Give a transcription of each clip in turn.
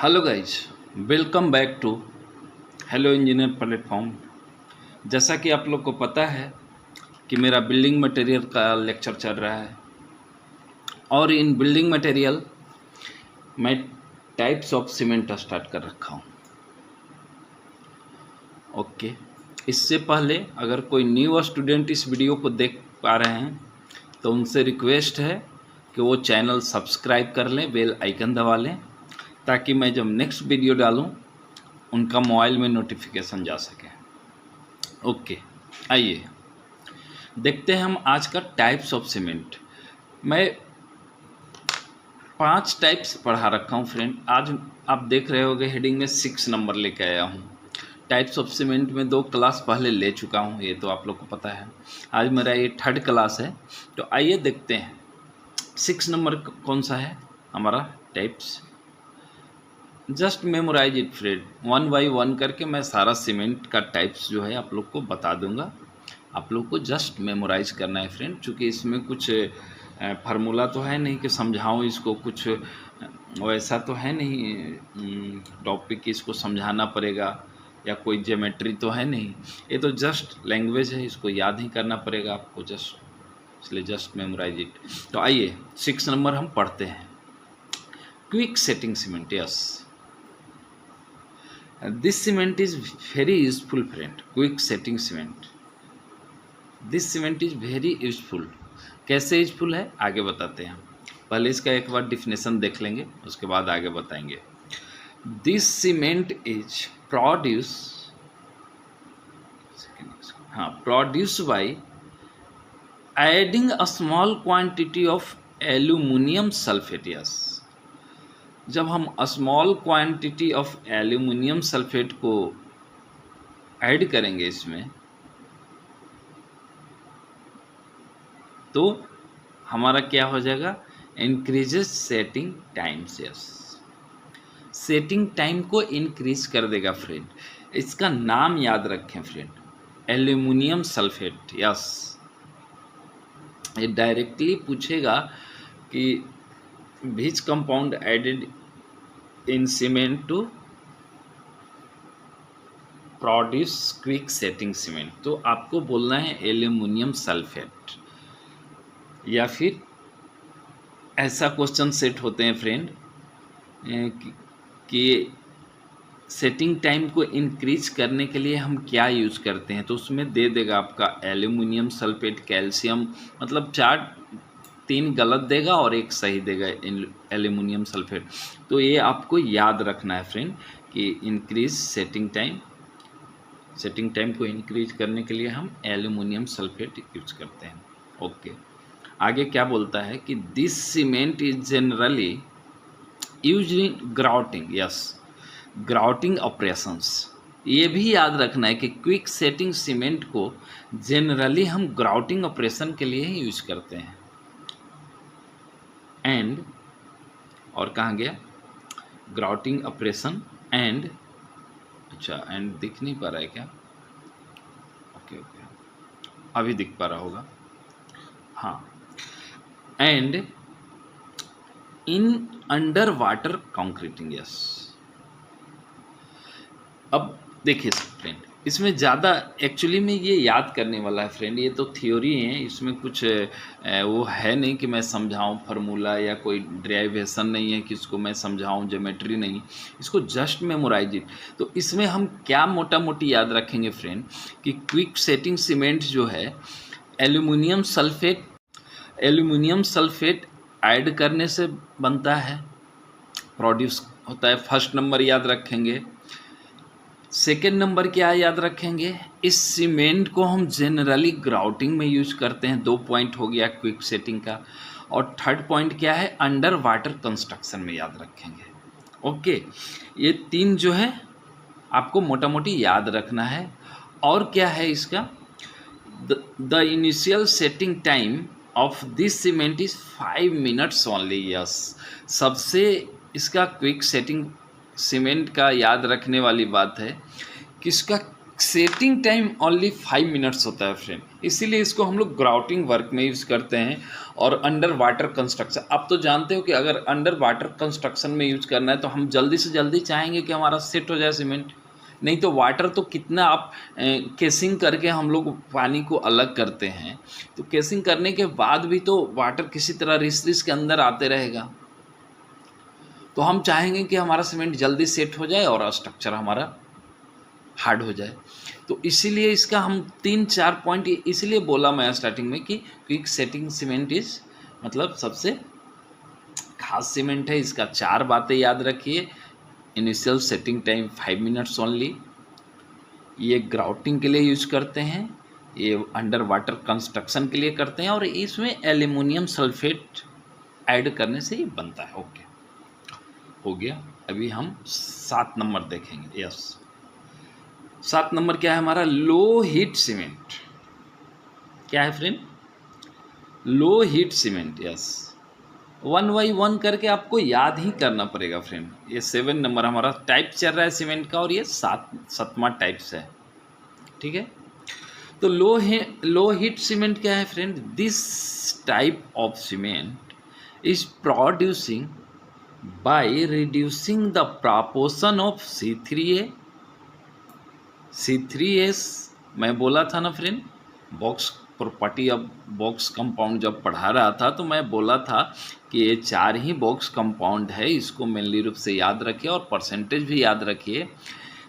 Hello guys, welcome back to hello engineer platform. जैसा कि आप लोग को पता है कि मेरा बिल्डिंग मटेरियल का लेक्चर चल रहा है और इन बिल्डिंग मटेरियल मैं टाइप्स ऑफ सीमेंट स्टार्ट कर रखा हूँ। ओके, इससे पहले अगर कोई न्यू स्टूडेंट इस वीडियो को देख पा रहे हैं तो उनसे रिक्वेस्ट है कि वो चैनल सब्सक्राइब कर लें, बेल आइकन दबा लें, ताकि मैं जब नेक्स्ट वीडियो डालूं उनका मोबाइल में नोटिफिकेशन जा सके। ओके, आइए देखते हैं हम आज का टाइप्स ऑफ सीमेंट। मैं 5 टाइप्स पढ़ा रखा हूँ फ्रेंड। आज आप देख रहे होंगे हेडिंग में 6 नंबर लेके आया हूँ। टाइप्स ऑफ सीमेंट में 2 क्लास पहले ले चुका हूँ, ये तो आप लोग को पता है। आज मेरा ये 3rd क्लास है। तो आइए देखते हैं 6 नंबर कौन सा है हमारा types. Just memorize it friend, 1 by 1 करके मैं सारा सीमेंट का टाइप्स जो है आप लोग को बता दूंगा। आप लोग को जस्ट मेमोराइज करना है फ्रेंड, क्योंकि इसमें कुछ फार्मूला तो है नहीं कि समझाऊं इसको, कुछ वैसा तो है नहीं टॉपिक इसको समझाना पड़ेगा, या कोई ज्योमेट्री तो है नहीं। ये तो जस्ट लैंग्वेज है, इसको याद ही करना पड़ेगा आपको जस्ट, इसलिए जस्ट मेमोराइज इट। तो आइए 6 नंबर हम पढ़ते हैं। Quick setting cement, yes this cement is very useful friend, quick setting cement, this cement is very useful। कैसे यूजफुल है आगे बताते हैं। पहले इसका एक बार डिफिनेशन देख लेंगे, उसके बाद आगे बताएंगे। This cement is produce by adding a small quantity of aluminium sulphate. Yes, जब हम small quantity of aluminium sulphate को ऐड करेंगे इसमें, तो हमारा क्या हो जाएगा, increases setting times. Yes, setting time को इंक्रीज कर देगा फ्रेंड। इसका नाम याद रखें फ्रेंड, एल्यूमिनियम सल्फेट। यस, ये डायरेक्टली पूछेगा कि which compound added in cement to produce quick setting cement, तो आपको बोलना है एल्यूमिनियम सल्फेट। या फिर ऐसा क्वेश्चन सेट होते हैं फ्रेंड कि सेटिंग टाइम को इंक्रीज करने के लिए हम क्या यूज करते हैं, तो उसमें दे देगा आपका एल्यूमिनियम सल्फेट, कैल्शियम, मतलब 3 गलत देगा और 1 सही देगा, एल्यूमिनियम सल्फेट। तो ये आपको याद रखना है फ्रेंड कि इंक्रीज सेटिंग टाइम को इंक्रीज करने के लिए हम एल्यूमिनियम सल्फेट यूज करते हैं। ओके, आगे क्या बोलता है कि this cement is generally use in grouting. Yes, grouting operations, ये भी याद रखना है कि क्विक सेटिंग सीमेंट को जनरली हम ग्राउटिंग ऑपरेशन के लिए ही यूज करते हैं। एंड, और कहाँ गया, ग्राउटिंग ऑपरेशन एंड, अच्छा एंड दिख नहीं पा रहा है क्या, ओके, अभी दिख पा रहा होगा, हाँ, and in under water concreting. Yes, अब देखिए फ्रेंड, इसमें ज़्यादा एक्चुअली में ये याद करने वाला है फ्रेंड, ये तो थ्योरी है, इसमें कुछ वो है नहीं कि मैं समझाऊं फार्मूला, या कोई डेरिवेशन नहीं है कि इसको मैं समझाऊं, ज्योमेट्री नहीं, इसको जस्ट मेमोराइज इट। तो इसमें हम क्या मोटा मोटी याद रखेंगे फ्रेंड कि क्विक सेटिंग सीमेंट जो है एल्यूमिनियम सल्फेट ऐड करने से बनता है, प्रोड्यूस होता है। फर्स्ट नंबर याद रखेंगे। सेकेंड नंबर क्या याद रखेंगे, इस सीमेंट को हम जनरली ग्राउटिंग में यूज करते हैं। 2 पॉइंट हो गया क्विक सेटिंग का। और 3rd पॉइंट क्या है, अंडर वाटर कंस्ट्रक्शन में याद रखेंगे। ओके, ये 3 जो है आपको मोटा मोटी याद रखना है। और क्या है इसका, the initial setting time of this cement is 5 minutes only. Yes, सबसे इसका क्विक सेटिंग सीमेंट का याद रखने वाली बात है कि इसका सेटिंग टाइम ओनली 5 मिनट्स होता है फ्रेंड, इसीलिए इसको हम लोग ग्राउटिंग वर्क में यूज़ करते हैं। और अंडर वाटर कंस्ट्रक्शन, आप तो जानते हो कि अगर अंडर वाटर कंस्ट्रक्शन में यूज करना है तो हम जल्दी से जल्दी चाहेंगे कि हमारा सेट हो जाए सीमेंट। नहीं तो वाटर तो कितना आप केसिंग करके हम लोग पानी को अलग करते हैं, तो केसिंग करने के बाद भी तो वाटर किसी तरह रिस रिस के अंदर आते रहेगा। तो हम चाहेंगे कि हमारा सीमेंट जल्दी सेट हो जाए और स्ट्रक्चर हमारा हार्ड हो जाए। तो इसीलिए इसका हम 3-4 पॉइंट इसलिए बोला मैं स्टार्टिंग में कि क्विक सेटिंग सीमेंट इज मतलब सबसे खास सीमेंट है। इसका 4 बातें याद रखिए। Initial setting time 5 minutes only, ये ग्राउटिंग के लिए यूज करते हैं, ये अंडर वाटर कंस्ट्रक्शन के लिए करते हैं, और इसमें एल्यूमिनियम सल्फेट ऐड करने से ये बनता है। ओके, हो गया। अभी हम 7 नंबर देखेंगे। यस, 7 नंबर क्या है हमारा? लो हीट सीमेंट। क्या है friend? Low heat cement. Yes, 1 by 1 करके आपको याद ही करना पड़ेगा फ्रेंड। ये 7 नंबर हमारा टाइप चल रहा है सीमेंट का, और ये 7वां टाइप्स है। ठीक है, तो लो हीट सीमेंट क्या है friend? This type of cement is producing by reducing the proportion of C3S। मैं बोला था ना friend, box property of box compound जब पढ़ा रहा था तो मैं बोला था कि ये 4 ही बॉक्स कंपाउंड है। इसको मेनली रूप से याद रखिए और परसेंटेज भी याद रखिए।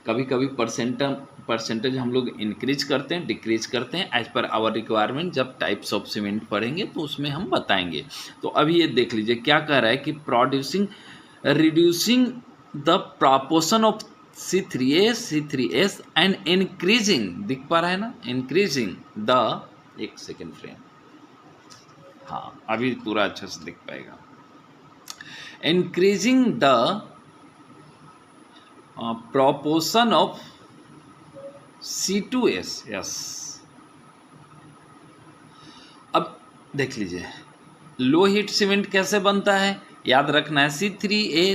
कभी कभी परसेंटेज हम लोग इंक्रीज करते हैं, डिक्रीज करते हैं एज पर आवर रिक्वायरमेंट। जब टाइप्स ऑफ सीमेंट पढ़ेंगे तो उसमें हम बताएंगे। तो अभी ये देख लीजिए क्या कह रहा है कि reducing the proportion of C3S and increasing, दिख पा रहा है ना, इंक्रीजिंग द, एक सेकेंड फ्रेंड, हाँ अभी पूरा अच्छे से दिख पाएगा। Increasing the proportion of C2S। Yes, अब देख लीजिए लो हीट सीमेंट कैसे बनता है, याद रखना है।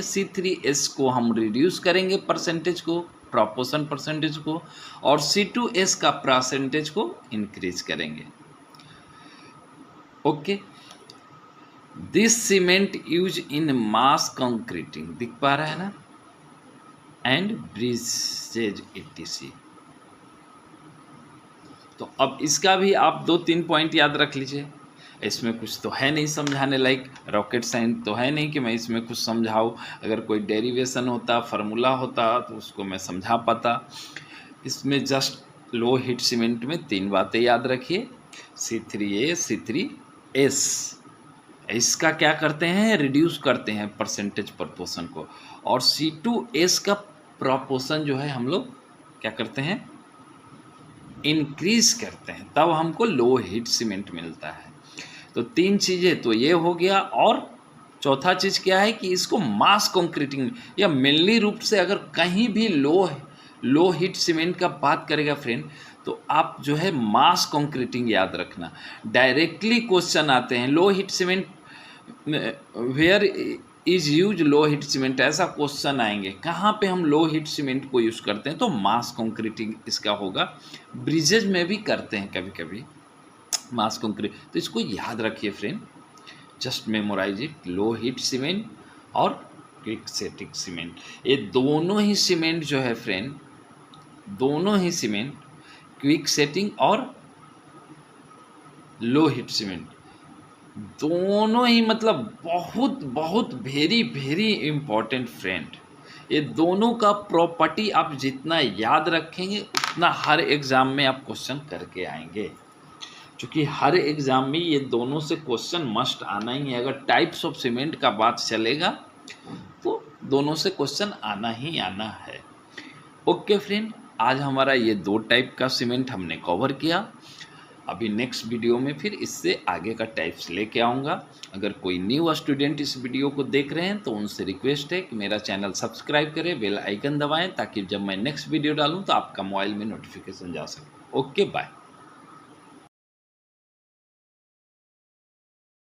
C3S को हम रिड्यूस करेंगे परसेंटेज को, प्रोपोर्शन परसेंटेज को, और C2S का परसेंटेज को इंक्रीज करेंगे। Okay, this cement use in mass concreting, दिख पा रहा है ना, एंड ब्रिजेज etc। तो अब इसका भी आप 2-3 पॉइंट याद रख लीजिए। इसमें कुछ तो है नहीं समझाने लायक, रॉकेट साइंस तो है नहीं कि मैं इसमें कुछ समझाऊँ। अगर कोई डेरिवेशन होता, फार्मूला होता तो उसको मैं समझा पाता। इसमें जस्ट लो हीट सीमेंट में 3 बातें याद रखिए। C3A C3S, इसका क्या करते हैं? रिड्यूस करते हैं परसेंटेज प्रपोर्शन को, और C2S का प्रपोर्शन जो है हम लोग क्या करते हैं? इंक्रीज करते हैं, तब हमको लो हीट सीमेंट मिलता है। तो 3 चीज़ें तो ये हो गया, और चौथा चीज़ क्या है कि इसको मास कंक्रीटिंग, या मेनली रूप से अगर कहीं भी लो हीट सीमेंट का बात करेगा फ्रेंड, तो आप जो है मास कंक्रीटिंग याद रखना। डायरेक्टली क्वेश्चन आते हैं low heat cement where is use low heat cement, ऐसा क्वेश्चन आएंगे। कहाँ पे हम लो हीट सीमेंट को यूज़ करते हैं? तो मास कंक्रीटिंग इसका होगा। ब्रिजेज में भी करते हैं कभी कभी मास कंक्रीट, तो इसको याद रखिए friend, just memorize it. Low heat cement और क्विक सेटिंग सीमेंट, ये दोनों ही सीमेंट जो है फ्रेंड, दोनों ही सीमेंट, क्विक सेटिंग और लो हीट सीमेंट, दोनों ही मतलब बहुत बहुत वेरी इम्पॉर्टेंट फ्रेंड। ये दोनों का प्रॉपर्टी आप जितना याद रखेंगे उतना हर एग्ज़ाम में आप क्वेश्चन करके आएंगे, क्योंकि हर एग्ज़ाम में ये दोनों से क्वेश्चन मस्ट आना ही है। अगर टाइप्स ऑफ सीमेंट का बात चलेगा तो दोनों से क्वेश्चन आना ही आना है। ओके फ्रेंड, आज हमारा ये 2 टाइप का सीमेंट हमने कवर किया। अभी नेक्स्ट वीडियो में फिर इससे आगे का टाइप्स लेके आऊँगा। अगर कोई न्यू स्टूडेंट इस वीडियो को देख रहे हैं तो उनसे रिक्वेस्ट है कि मेरा चैनल सब्सक्राइब करें, बेल आइकन दबाएं, ताकि जब मैं नेक्स्ट वीडियो डालूं तो आपका मोबाइल में नोटिफिकेशन जा सके। Okay, bye.